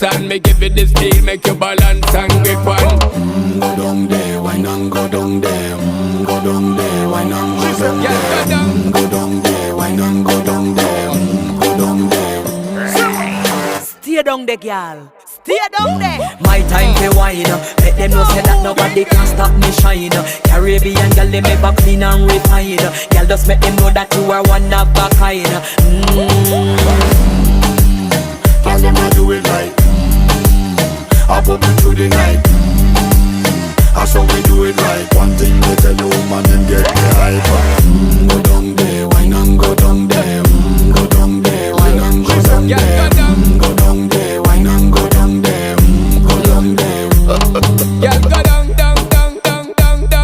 dance and me give it this feel, make you balance and grip on. Go down there, why not go down there? Go down there, why not go down there? Go down there, why not go down there? Go down there. Stay down there, girl. Stay down there. My time to wine. Let them know say that nobody can stop me shine. Caribbean girl, they make back clean and refine. Girl, just make them know that you are one of a kind. Tell them I do it right. I pop it through the night. That's how we do it right. One thing we tell you, man, and get me hype.